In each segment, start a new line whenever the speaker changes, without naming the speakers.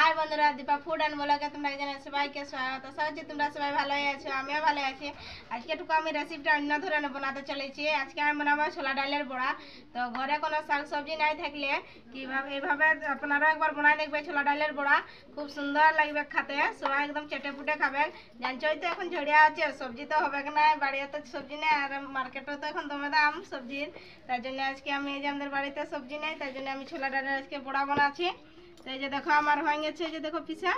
High বন্ধুরা, Dipa food and ব্লগে তোমরা জানাই সবাইকে স্বাগত। আশা করছি তোমরা সবাই ভালোই আছো, আমিও ভালো আছি। আজকে টুকু আমি রেসিপিটা অন্য ধরনের বানাতে চলেছি। আজকে আমি বানাবো ছোলা ডালের বড়া। তো ঘরে কোনো শাক সবজি নাই থাকলে কীভাবে এইভাবে আপনারাও একবার বানাই দেখবে ছোলা ডালের বড়া। খুব সুন্দর লাগবে খেতে, সবাই একদম চেটে পুটে খাবেন। জানছোই তো এখন ঝরিয়া আছে, সবজি তো হবে না, বাড়িতে তো সবজি নেই, আর মার্কেটে তো এখন দমে দাম সবজির। তাই জন্য আজকে আমি এই যে আমাদের বাড়িতে সবজি নেই, তাই জন্য আমি ছোলা ডালের আজকে বড়া বানাচ্ছি। তো এই যে দেখো আমার হয়ে গেছে, এই যে দেখো পিসা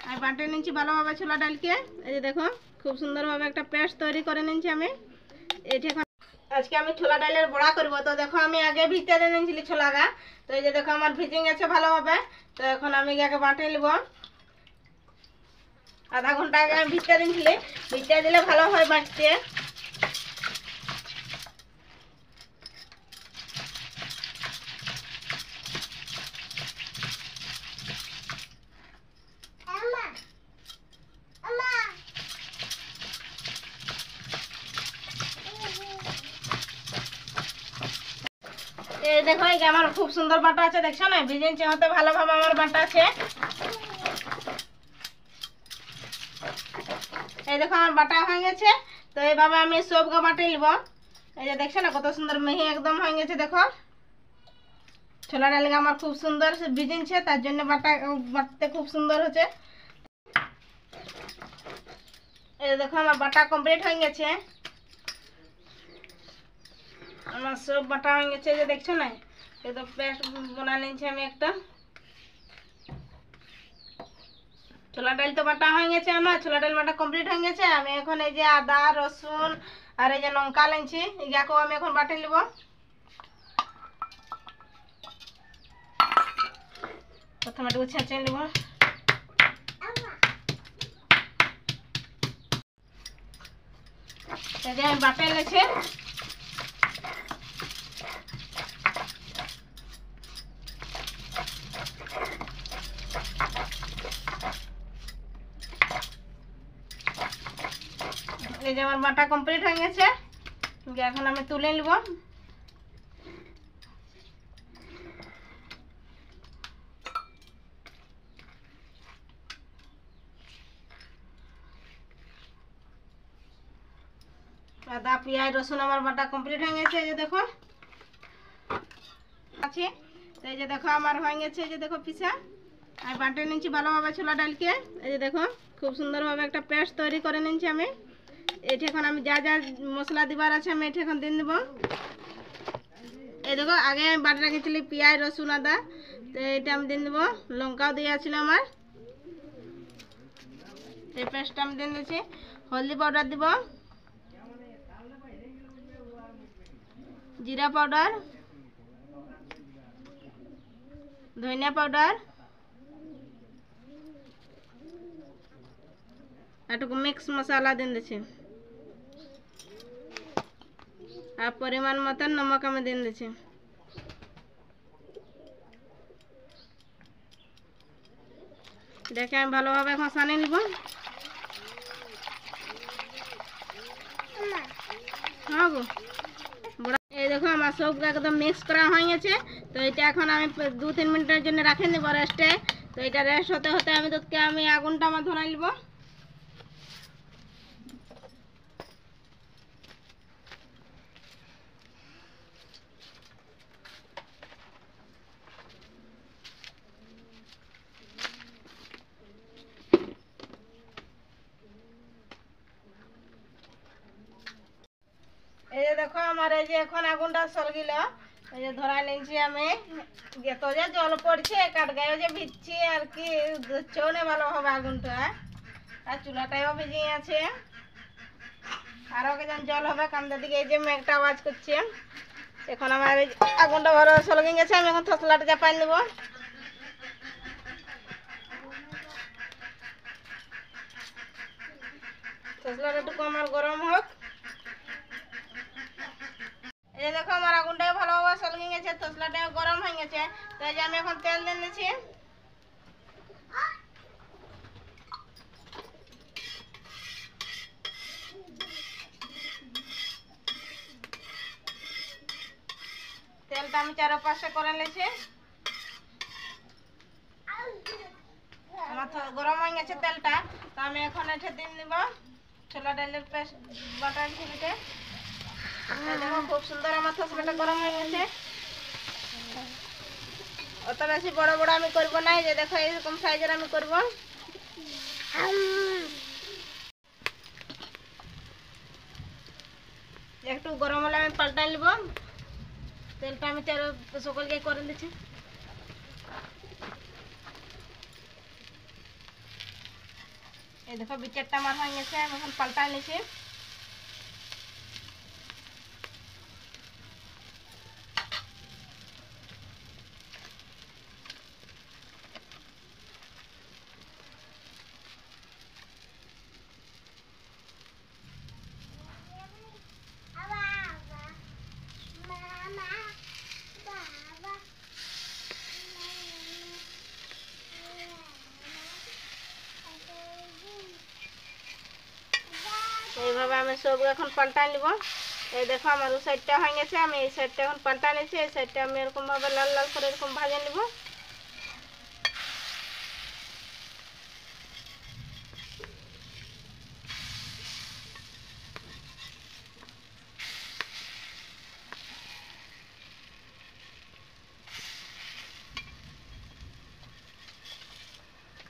আমি বাটে নিচ্ছি ভালোভাবে ছোলা ডালকে। এই যে দেখো খুব সুন্দরভাবে একটা পেস্ট তৈরি করে নিচ্ছি আমি। এইটা এখন আজকে আমি ছোলা ডালের বড়া করবো। তো দেখো আমি আগে ভিজতে নিয়েছিলি ছোলা গা। তো এই যে দেখো আমার ভিজে গেছে ভালোভাবে। তো এখন আমি আগে বাটে নেব। আধা ঘন্টা আগে আমি ভিজতে দিয়েছিলি, ভিজতে দিলে ভালো হয় বাটতে। এই দেখো এই আমার খুব সুন্দর বাটা আছে, দেখছো না ভিজেছে হতে ভালোভাবে আমার বাটা আছে। এই দেখো আমার বাটা হয়ে গেছে। তো এইভাবে আমি সবকে বাটে নিব। এই যে দেখছো না কত সুন্দর মিহি একদম হয়ে গেছে। দেখো ছোলা ডাল আমার খুব সুন্দর ভিজেছে, তার জন্য বাটতে খুব সুন্দর হচ্ছে। এই দেখো আমার বাটা কমপ্লিট হয়ে গেছে, আমার সব বাটা হয়ে গেছে। যে দেখছো না এই তো পেস্ট বানা নিয়েছি আমি একটা। ছোলা ডাল তো বাটা হয়ে গেছে, আমার ছোলা ডাল বাটা কমপ্লিট হয়ে গেছে। আমি এখন এই যে আদা রসুন আর এই যে লঙ্কা নিয়েছি, এগুলাকেও আমি এখন বাটে নিব। প্রথমে একটু ছেঁচে নিব। এই যে আমি বাটে নিয়েছি। এই যে আমার বাটা কমপ্লিট হয়ে গেছে, এখন আমি তুলে নিব। আদা পেঁয়াজ রসুন আমার বাটা কমপ্লিট হয়ে গেছে। এই যে দেখো আছে। তো এই যে দেখো আমার হয়ে গেছে, এই যে দেখো পিসা আমি বাটে নিচ্ছি ভালোভাবে ছোলা ডালকে। এই যে দেখো খুব সুন্দরভাবে একটা পেস্ট তৈরি করে নিচ্ছি আমি। এটা এখন আমি যা যা মশলা দিবার আছে আমি এটা এখন দিয়ে দেবো। এই দেখো আগে আমি বাটে রেখেছিলি পেঁয়াজ রসুন আদা, তো এটা আমি দিয়ে দেবো। লঙ্কাও দেওয়া ছিল আমার, এই পেস্টটা আমি দিয়ে দিচ্ছি। হলদি পাউডার দিব, জিরা পাউডার, ধনিয়া পাউডার, একটু মিক্স মশলা দিয়ে দিচ্ছি, আর পরিমাণ মতন নমক আমি দিয়ে দিচ্ছি। দেখে আমি ভালোভাবে এখন সানিয়ে নিব। হ্যাঁ গো এই দেখো আমার সব একদম মিক্স করা হয়ে গেছে। তো এটা এখন আমি 2-3 মিনিটের জন্য রাখে নেব রেস্টে। তো এটা রেস্ট হতে হতে আমি আগুনটা আমার ধরাই নিব। এই যে দেখো আমার এই যে এখন আগুনটা সরগিল, এই যে ধরাই নিয়েছি আমি। এত যে জল পড়ছে কাঠ গায়ে যে ভিজছি আর কি, চৌনে ভালো হবে আগুনটা, আর চুলাটাও ভিজে আছে। আরও যেন জল হবে কান্দার দিকে, এই যে মেঘটা আওয়াজ করছে। এখন আমার এই আগুনটা ভালো সলগে গেছে, আমি এখন তসলাটা চাপাই নেব। তসলাটা একটু আমার গরম হোক। এই দেখো আমার আগুনটাও ভালোভাবে সলগে গেছে, তসলাটাও গরম হয়ে গেছে। তো এই যে আমি এখন তেল দিয়ে দিচ্ছি। তেলটা আমি 4-5 করে নিয়েছি। আমার তো গরম হয়ে গেছে তেলটা, তো আমি এখন এটা দিয়ে দিব ছোলা ডালের পেস্ট বাটা ঝিলিতে। দেখো খুব সুন্দর আমার তসলাটা গরম হয়ে গেছে। অত বেশি বড় বড় আমি করব না, যে দেখো এরকম সাইজের আমি করব। একটু গরম হলে আমি পাল্টাই নিব। তেলটা আমি সকলকে করে দিচ্ছি। এই দেখো বিকেটটা আমার হয়ে গেছে, আমি এখন পাল্টাই নিচ্ছি। এইভাবে আমি সব এখন পাল্টাই নিব। এই দেখো আমার ওই সাইডটা হয়ে গেছে, আমি এই সাইডটা এখন পাল্টা নিয়েছি। এই সাইডটা আমি এরকম ভাবে লাল লাল করে এরকম ভাজে নিব।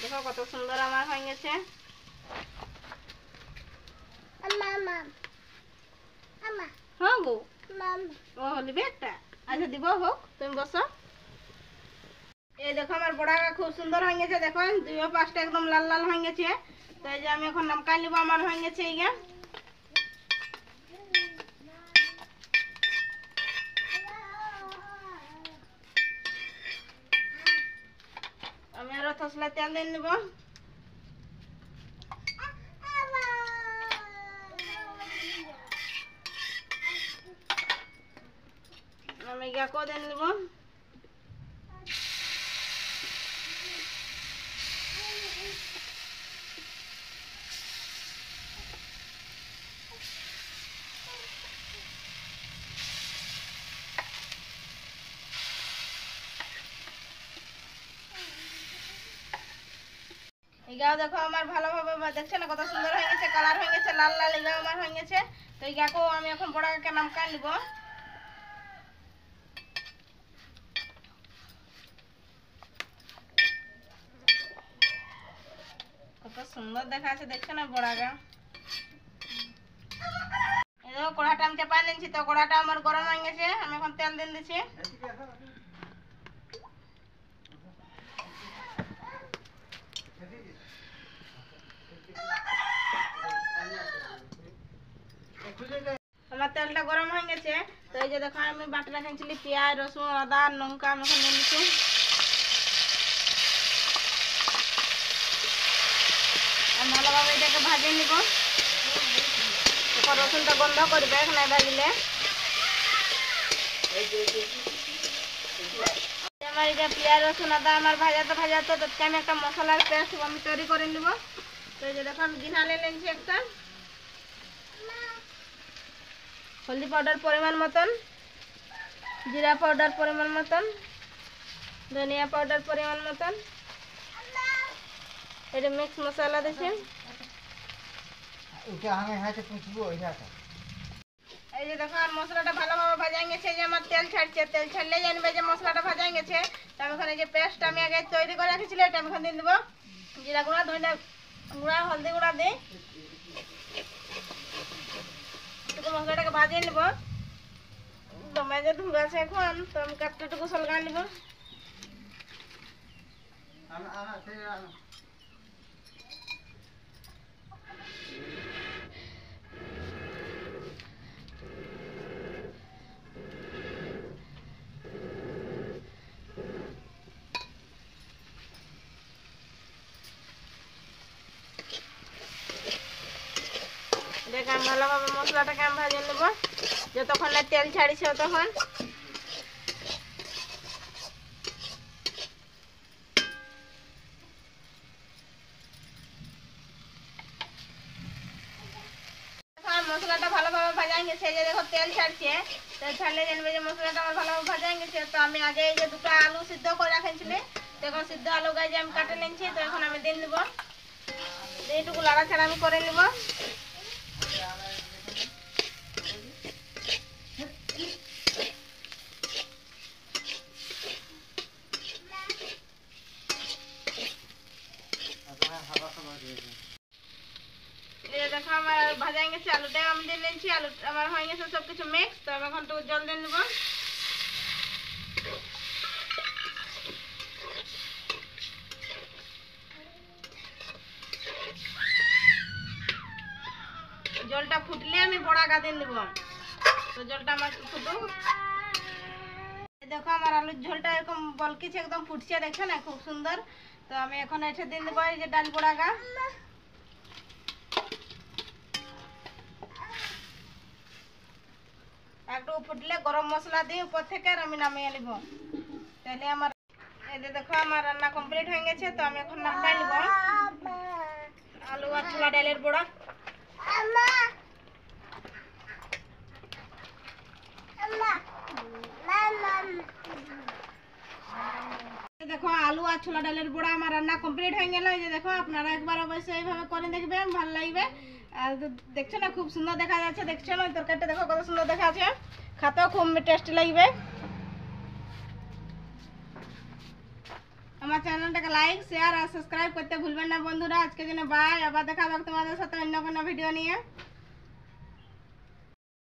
দেখো কত সুন্দর আমার হয়ে গেছে। হ্যাঁ গো, ও নিবে একটা। আচ্ছা দিব, হোক, তুমি বসো। এই দেখো আমার বড়াটা খুব সুন্দর হয়ে গেছে। দেখো দুইও পাশটা একদম লাল লাল হয়ে গেছে। তো এই যে আমি এখন নামকাই নিব, আমার হয়ে গেছে। এই আমি আরো তসলা তেল দিয়ে নিব। আমি গাকো দিয়ে নিব। এগাও দেখো আমার ভালোভাবে দেখছে না কত সুন্দর হয়ে গেছে, কালার হয়ে গেছে লাল লাল। এগাও আমার হয়ে গেছে। তো এই গাকো আমি এখন বড়াকে নামকাই নিব। কত সুন্দর দেখাচ্ছে, দেখছো না বড়াটা। এই দেখো কড়াটা আমি চাপাই নিয়েছি। তো কড়াটা আমার গরম হয়ে গেছে, আমি এখন তেল দিয়ে দিচ্ছি। আমার তেলটা গরম হয়ে গেছে। তো এই যে দেখো আমি বাটা রেখেছিলি পেঁয়াজ রসুন আদা লঙ্কা আমি এখন নিয়ে নিচ্ছি। আমি ভালোভাবে এটাকে ভাজিয়ে নিব। রসুনটা গন্ধ করবে না ভাজলে। আমার এটা পেঁয়াজ রসুন আদা আমার ভাজাতে ভাজাতে তাতে আমি একটা মশলার পেস্ট আমি তৈরি করে নিব। তো এই যে দেখো আমি গিনালে নিয়েছি একটা। হলদি পাউডার পরিমাণ মতন, জিরা পাউডার পরিমাণ মতন, ধনিয়া পাউডার পরিমাণ মতন, এটা মিক্স মশলা দিয়েছি। এই যে দেখো আর মশলাটা ভালোভাবে ভাজা গেছে। যে আমার তেল ছাড়ছে, তেল ছাড়লে জানবে যে মশলাটা ভাজা গেছে। তো আমি এখানে যে পেস্ট আমি আগে তৈরি করে রেখেছিলাম এটা আমি এখানে দিয়ে দেবো। জিরা গুঁড়া ধনিয়া গুঁড়া হলদি গুঁড়া দিই। মশলাটাকে ভাজিয়ে নেব। দমে যে ধুল আছে এখন, তো আমি কাপটাটুকু সলগাই নেব। দেখে আমি ভালোভাবে মশলাটাকে আমি ভাজিয়ে নেব যতক্ষণ না তেল ছাড়িছে ততক্ষণ। মশলাটা ভালোভাবে ভাজা গেছে। যে দেখো তেল ছাড়ছে, তেল ছাড়লে জানবে যে মশলাটা আমার ভালোভাবে ভাজা গেছে। তো আমি আগে এই যে দুটো আলু সিদ্ধ করে রাখেছিলি, তো দেখো সিদ্ধ আলু গাছ আমি কাটে নিয়েছি, তো এখন আমি দিয়ে দেবো। এইটুকু লাড়াছাড়া আমি করে নেব। দেখো আমার ভাজা হয়ে গেছে, আলুটা আমি দিয়ে নিয়েছি, আলু আমার হয়ে গেছে সবকিছু মিক্স। তো আমি এখন একটু জল দিয়ে নেব। জলটা ফুটলে আমি বড়া গা দিয়ে নেব। তো জলটা আমার ফুটুক। দেখো আমার আলুর ঝোলটা এরকম বলকিছে, একদম ফুটছে, দেখছো না খুব সুন্দর। তো আমি এখন এটা দিয়ে দেবো এই যে ডাল বড়া গা। একটু ফুটলে গরম মশলা দিয়ে উপর থেকে আর আমি নামিয়ে নিব। তাহলে আমার এই যে দেখো আমার রান্না কমপ্লিট হয়ে গেছে। তো আমি এখন নামাই নিব আলু আর ছোলা ডালের বড়া। দেখো আলু আর ছোলা ডালের বড়া আমার রান্না কমপ্লিট হয়ে গেল। এই যে দেখো আপনারা একবার অবশ্যই এইভাবে করে দেখবেন, ভালো লাগবে। আর দেখছো না খুব সুন্দর দেখা যাচ্ছে, দেখছো না তরকারিটা দেখো কত সুন্দর দেখা যাচ্ছে, খেতেও খুব টেস্টি লাগবে। আমার চ্যানেলটাকে লাইক শেয়ার আর সাবস্ক্রাইব করতে ভুলবেন না বন্ধুরা। আজকের জন্য বাই, আবার দেখা হবে তোমাদের সাথে অন্য কোনো ভিডিও নিয়ে।